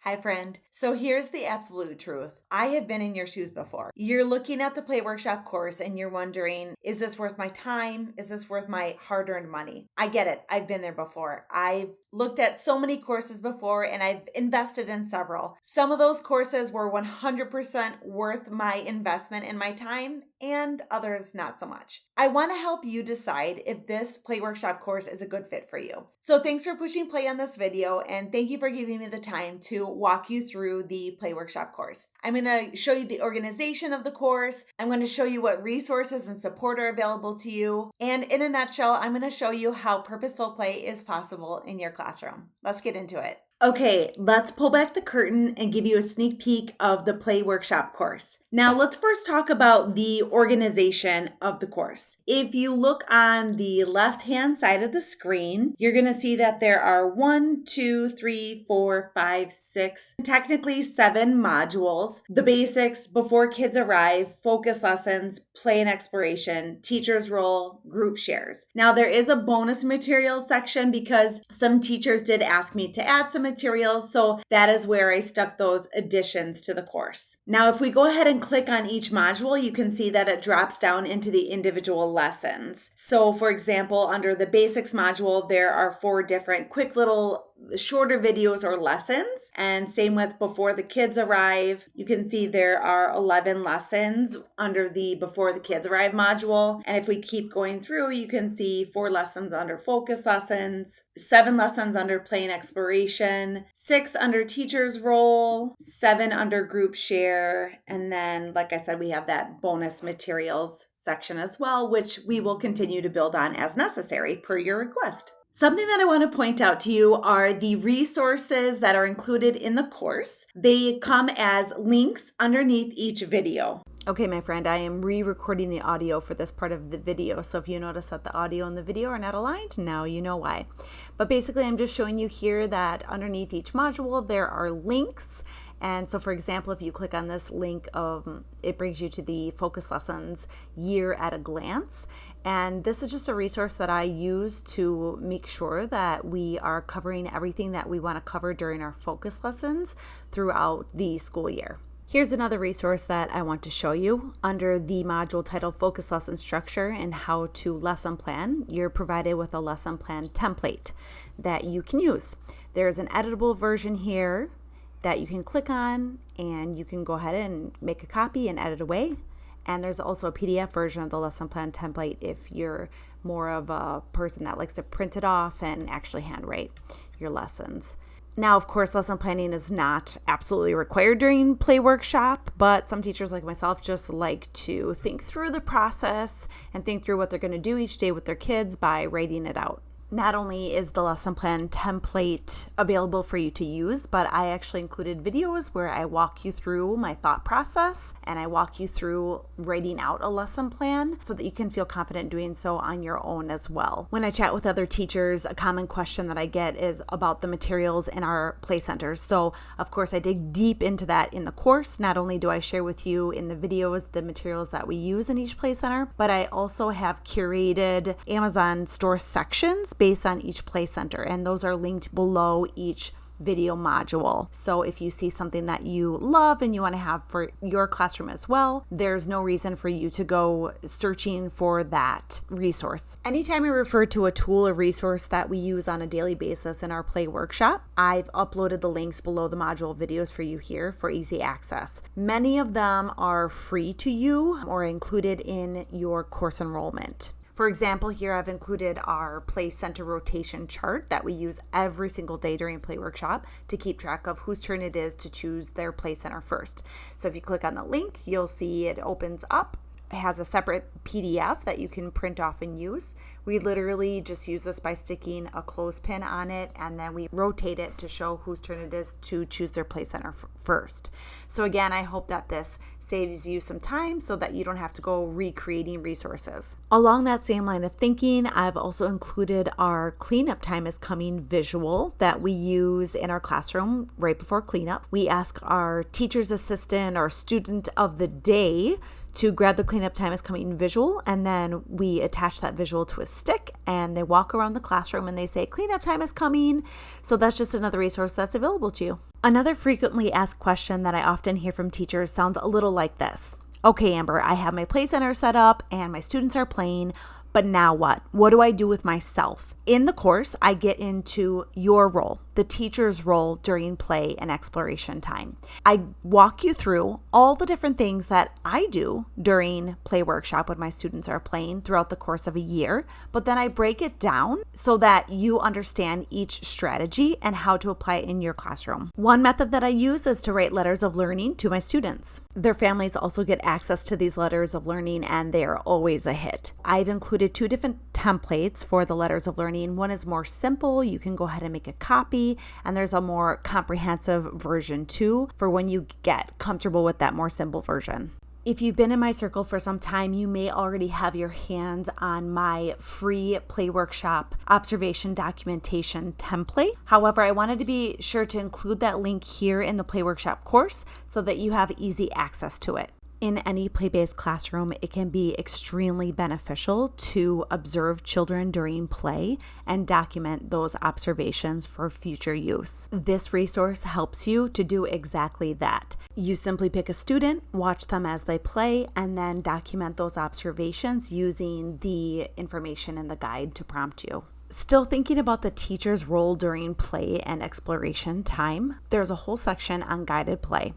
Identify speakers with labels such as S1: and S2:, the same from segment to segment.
S1: Hi, friend. So here's the absolute truth. I have been in your shoes before. You're looking at the Play Workshop course and you're wondering, is this worth my time? Is this worth my hard-earned money? I get it. I've been there before. I've looked at so many courses before and I've invested in several. Some of those courses were 100% worth my investment and my time, and others not so much. I want to help you decide if this Play Workshop course is a good fit for you. So thanks for pushing play on this video, and thank you for giving me the time to walk you through the Play Workshop course. I'm going to show you the organization of the course. I'm going to show you what resources and support are available to you. And in a nutshell, I'm going to show you how purposeful play is possible in your classroom. Let's get into it. Okay, let's pull back the curtain and give you a sneak peek of the Play Workshop course. Now, let's first talk about the organization of the course. If you look on the left-hand side of the screen, you're going to see that there are technically 7 modules. The basics, before kids arrive, focus lessons, play and exploration, teacher's role, group shares. Now, there is a bonus materials section because some teachers did ask me to add some materials, so that is where I stuck those additions to the course. Now, if we go ahead and click on each module, you can see that it drops down into the individual lessons. So, for example, under the basics module, there are 4 different quick little shorter videos or lessons, and same with before the kids arrive. You can see there are 11 lessons under the before the kids arrive module, and if we keep going through, you can see 4 lessons under focus lessons, 7 lessons under play and exploration, 6 under teacher's role, 7 under group share, and then like I said, we have that bonus materials section as well, which we will continue to build on as necessary per your request. Something that I want to point out to you are the resources that are included in the course. They come as links underneath each video. Okay, my friend, I am re-recording the audio for this part of the video. So if you notice that the audio and the video are not aligned, now you know why. But basically, I'm just showing you here that underneath each module, there are links. And so, for example, if you click on this link, it brings you to the Focus Lessons Year at a Glance. And this is just a resource that I use to make sure that we are covering everything that we want to cover during our focus lessons throughout the school year. Here's another resource that I want to show you. Under the module titled Focus Lesson Structure and How to Lesson Plan, you're provided with a lesson plan template that you can use. There's an editable version here that you can click on, and you can go ahead and make a copy and edit away. And there's also a PDF version of the lesson plan template if you're more of a person that likes to print it off and actually handwrite your lessons. Now, of course, lesson planning is not absolutely required during Play Workshop, but some teachers like myself just like to think through the process and think through what they're going to do each day with their kids by writing it out. Not only is the lesson plan template available for you to use, but I actually included videos where I walk you through my thought process and I walk you through writing out a lesson plan so that you can feel confident doing so on your own as well. When I chat with other teachers, a common question that I get is about the materials in our play centers. So, of course, I dig deep into that in the course. Not only do I share with you in the videos the materials that we use in each play center, but I also have curated Amazon store sections based on each play center, and those are linked below each video module. So if you see something that you love and you want to have for your classroom as well, there's no reason for you to go searching for that resource. Anytime I refer to a tool or resource that we use on a daily basis in our Play Workshop, I've uploaded the links below the module videos for you here for easy access. Many of them are free to you or included in your course enrollment. For example, here I've included our play center rotation chart that we use every single day during Play Workshop to keep track of whose turn it is to choose their play center first. So if you click on the link, you'll see it opens up. It has a separate PDF that you can print off and use. We literally just use this by sticking a clothespin on it, and then we rotate it to show whose turn it is to choose their play center first. So again, I hope that this saves you some time so that you don't have to go recreating resources. Along that same line of thinking, I've also included our cleanup time is coming visual that we use in our classroom right before cleanup. We ask our teacher's assistant or student of the day to grab the cleanup time is coming visual, and then we attach that visual to a stick and they walk around the classroom and they say cleanup time is coming. So that's just another resource that's available to you. Another frequently asked question that I often hear from teachers sounds a little like this. Okay, Amber, I have my play center set up and my students are playing, but now what? What do I do with myself? In the course, I get into your role, the teacher's role during play and exploration time. I walk you through all the different things that I do during play workshop when my students are playing throughout the course of a year, but then I break it down so that you understand each strategy and how to apply it in your classroom. One method that I use is to write letters of learning to my students. Their families also get access to these letters of learning, and they are always a hit. I've included 2 different templates for the letters of learning. One is more simple. You can go ahead and make a copy, and there's a more comprehensive version too for when you get comfortable with that more simple version. If you've been in my circle for some time, you may already have your hands on my free play workshop observation documentation template. However, I wanted to be sure to include that link here in the play workshop course so that you have easy access to it. In any play-based classroom, it can be extremely beneficial to observe children during play and document those observations for future use. This resource helps you to do exactly that. You simply pick a student, watch them as they play, and then document those observations using the information in the guide to prompt you. Still thinking about the teacher's role during play and exploration time, there's a whole section on guided play.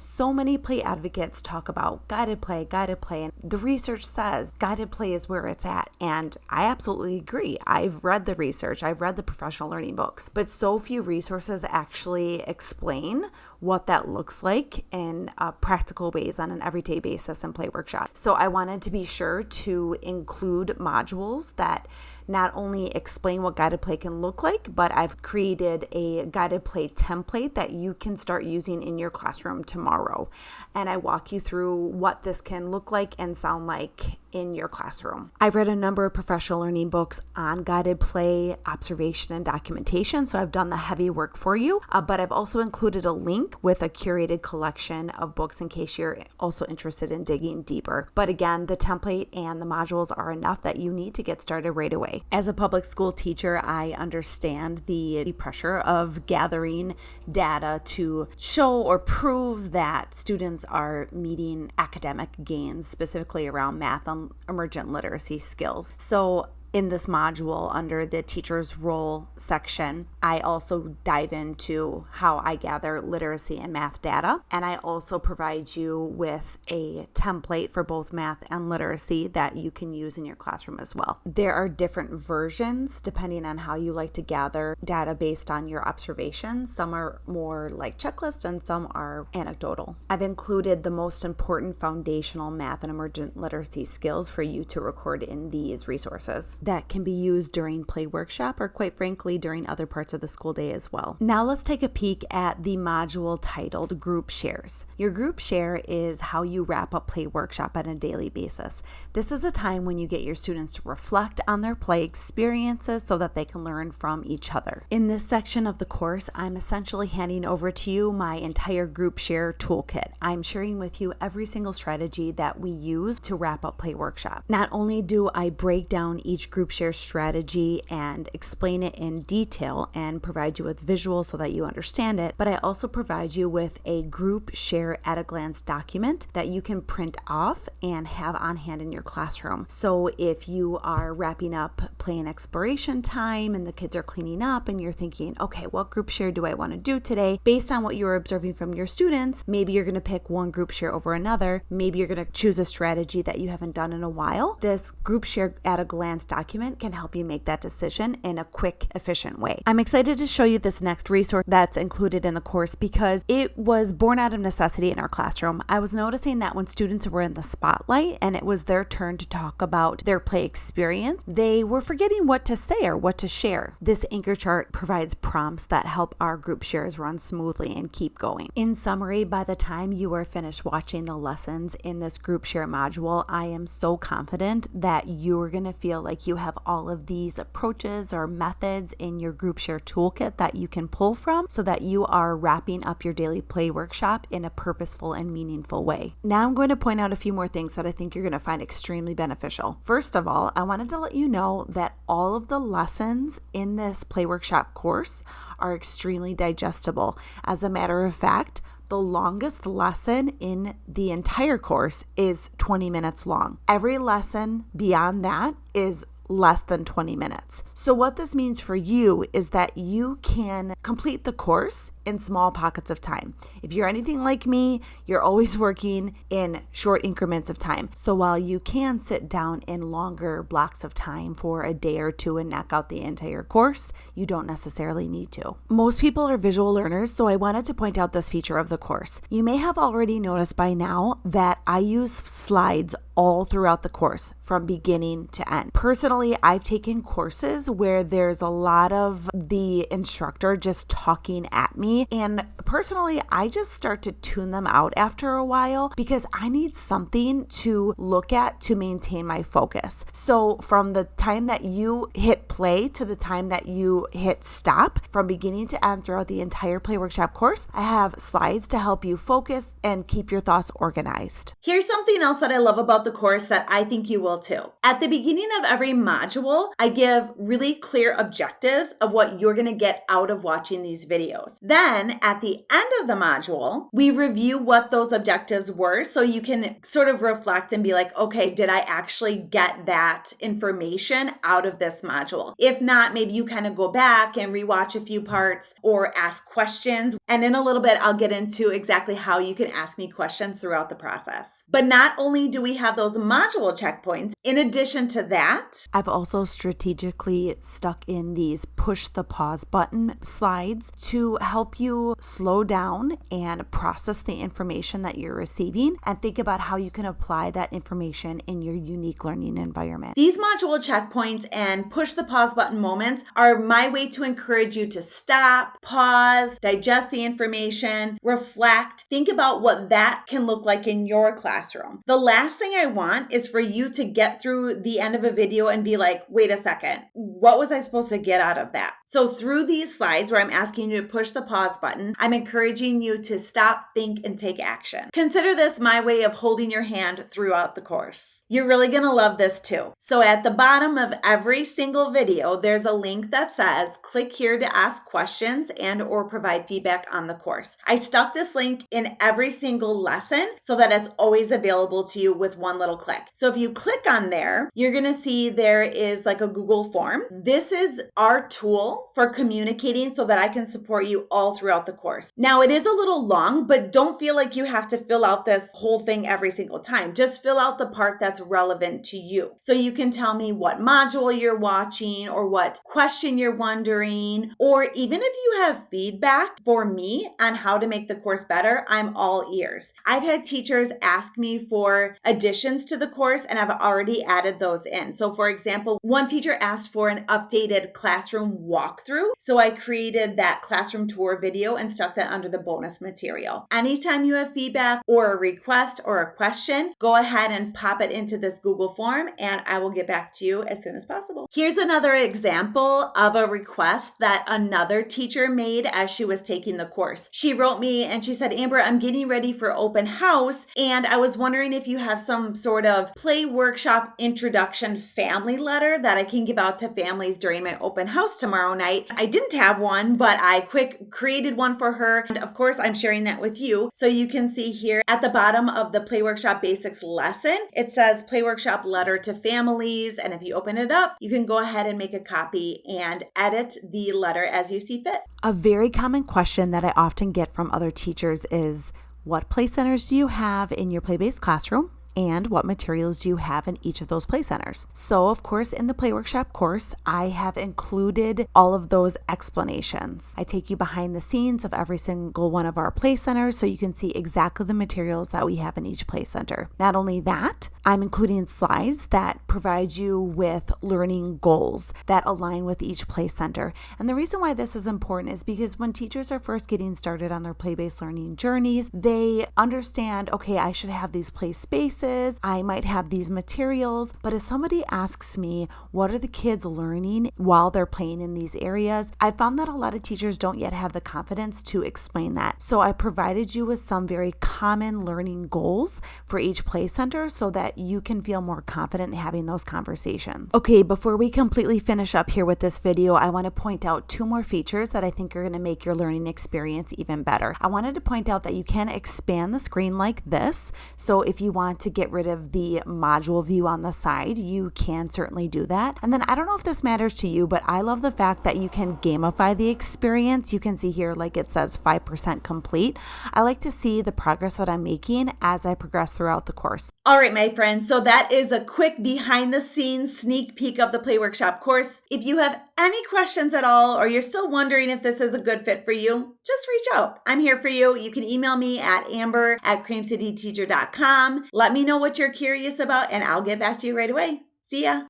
S1: So many play advocates talk about guided play, and the research says guided play is where it's at. And I absolutely agree. I've read the research, I've read the professional learning books, but so few resources actually explain what that looks like in practical ways on an everyday basis in play workshop. So I wanted to be sure to include modules that not only explain what guided play can look like, but I've created a guided play template that you can start using in your classroom tomorrow. And I walk you through what this can look like and sound like in your classroom. I've read a number of professional learning books on guided play, observation, and documentation, so I've done the heavy work for you, but I've also included a link with a curated collection of books in case you're also interested in digging deeper. But again, the template and the modules are enough that you need to get started right away. As a public school teacher, I understand the pressure of gathering data to show or prove that students are meeting academic gains, specifically around math and emergent literacy skills. So in this module under the teacher's role section, I also dive into how I gather literacy and math data. And I also provide you with a template for both math and literacy that you can use in your classroom as well. There are different versions depending on how you like to gather data based on your observations. Some are more like checklists and some are anecdotal. I've included the most important foundational math and emergent literacy skills for you to record in these resources that can be used during play workshop or quite frankly during other parts of the school day as well. Now let's take a peek at the module titled Group Shares. Your group share is how you wrap up play workshop on a daily basis. This is a time when you get your students to reflect on their play experiences so that they can learn from each other. In this section of the course, I'm essentially handing over to you my entire group share toolkit. I'm sharing with you every single strategy that we use to wrap up play workshop. Not only do I break down each group share strategy and explain it in detail and provide you with visuals so that you understand it, but I also provide you with a group share at a glance document that you can print off and have on hand in your classroom. So if you are wrapping up play and exploration time and the kids are cleaning up and you're thinking, okay, what group share do I want to do today? Based on what you're observing from your students, maybe you're going to pick one group share over another. Maybe you're going to choose a strategy that you haven't done in a while. This group share at a glance document can help you make that decision in a quick, efficient way. I'm excited to show you this next resource that's included in the course because it was born out of necessity in our classroom. I was noticing that when students were in the spotlight and it was their turn to talk about their play experience, they were forgetting what to say or what to share. This anchor chart provides prompts that help our group shares run smoothly and keep going. In summary, by the time you are finished watching the lessons in this group share module, I am so confident that you're going to feel like you
S2: you have all of these approaches or methods in your group share toolkit that you can pull from so that you are wrapping up your daily play workshop in a purposeful and meaningful way. Now I'm going to point out a few more things that I think you're going to find extremely beneficial. First of all, I wanted to let you know that all of the lessons in this play workshop course are extremely digestible. As a matter of fact, the longest lesson in the entire course is 20 minutes long. Every lesson beyond that is less than 20 minutes. So what this means for you is that you can complete the course in small pockets of time. If you're anything like me, you're always working in short increments of time. So while you can sit down in longer blocks of time for a day or two and knock out the entire course, you don't necessarily need to. Most people are visual learners, so I wanted to point out this feature of the course. You may have already noticed by now that I use slides all throughout the course from beginning to end. Personally, I've taken courses where there's a lot of the instructor just talking at me, and personally, I just start to tune them out after a while because I need something to look at to maintain my focus. So from the time that you hit play to the time that you hit stop, from beginning to end throughout the entire play workshop course, I have slides to help you focus and keep your thoughts organized.
S1: Here's something else that I love about the course that I think you will too. At the beginning of every module, I give really clear objectives of what you're going to get out of watching these videos. Then at the end of the module, we review what those objectives were so you can sort of reflect and be like, okay, did I actually get that information out of this module? If not, maybe you kind of go back and rewatch a few parts or ask questions. And in a little bit, I'll get into exactly how you can ask me questions throughout the process. But not only do we have those module checkpoints, in addition to that,
S2: I've also strategically stuck in these push the pause button slides to help you slow down and process the information that you're receiving and think about how you can apply that information in your unique learning environment.
S1: These module checkpoints and push the pause button moments are my way to encourage you to stop, pause, digest the information, reflect, think about what that can look like in your classroom. The last thing I want is for you to get through the end of a video and be like, wait a second, what was I supposed to get out of that? So through these slides where I'm asking you to push the pause button, I'm encouraging you to stop, think, and take action. Consider this my way of holding your hand throughout the course. You're really going to love this too. So at the bottom of every single video, there's a link that says, click here to ask questions and or provide feedback on the course. I stuck this link in every single lesson so that it's always available to you with one little click. So if you click on there, you're going to see there is like a Google form. This is our tool for communicating so that I can support you all throughout the course. Now, it is a little long, but don't feel like you have to fill out this whole thing every single time. Just fill out the part that's relevant to you. So you can tell me what module you're watching or what question you're wondering, or even if you have feedback for me on how to make the course better, I'm all ears. I've had teachers ask me for additions to the course and I've already added those in. So for example, one teacher asked for an updated classroom walkthrough. So I created that classroom tour video and stuck that under the bonus material. Anytime you have feedback or a request or a question, go ahead and pop it into this Google form and I will get back to you as soon as possible. Here's another example of a request that another teacher made as she was taking the course. She wrote me and she said, Amber, I'm getting ready for open house and I was wondering if you have some sort of play workshop introduction family letter that I can give out to families during my open house tomorrow night. I didn't have one, but I created one for her. And of course, I'm sharing that with you. So you can see here at the bottom of the Play Workshop Basics lesson, it says Play Workshop Letter to Families. And if you open it up, you can go ahead and make a copy and edit the letter as you see fit.
S2: A very common question that I often get from other teachers is, what play centers do you have in your play-based classroom? And what materials do you have in each of those play centers? So of course, in the Play Workshop course, I have included all of those explanations. I take you behind the scenes of every single one of our play centers so you can see exactly the materials that we have in each play center. Not only that, I'm including slides that provide you with learning goals that align with each play center. And the reason why this is important is because when teachers are first getting started on their play-based learning journeys, they understand, okay, I should have these play spaces, I might have these materials, but if somebody asks me, what are the kids learning while they're playing in these areas? I found that a lot of teachers don't yet have the confidence to explain that. So I provided you with some very common learning goals for each play center so that you can feel more confident in having those conversations. Okay, before we completely finish up here with this video, I want to point out 2 more features that I think are going to make your learning experience even better. I wanted to point out that you can expand the screen like this. So if you want to get rid of the module view on the side, you can certainly do that. And then I don't know if this matters to you, but I love the fact that you can gamify the experience. You can see here, like it says 5% complete. I like to see the progress that I'm making as I progress throughout the course.
S1: All right, my friends, so that is a quick behind the scenes sneak peek of the Play Workshop course. If you have any questions at all, or you're still wondering if this is a good fit for you, just reach out. I'm here for you. You can email me at amber@creamcityteacher.com. Let me know what you're curious about, and I'll get back to you right away. See ya.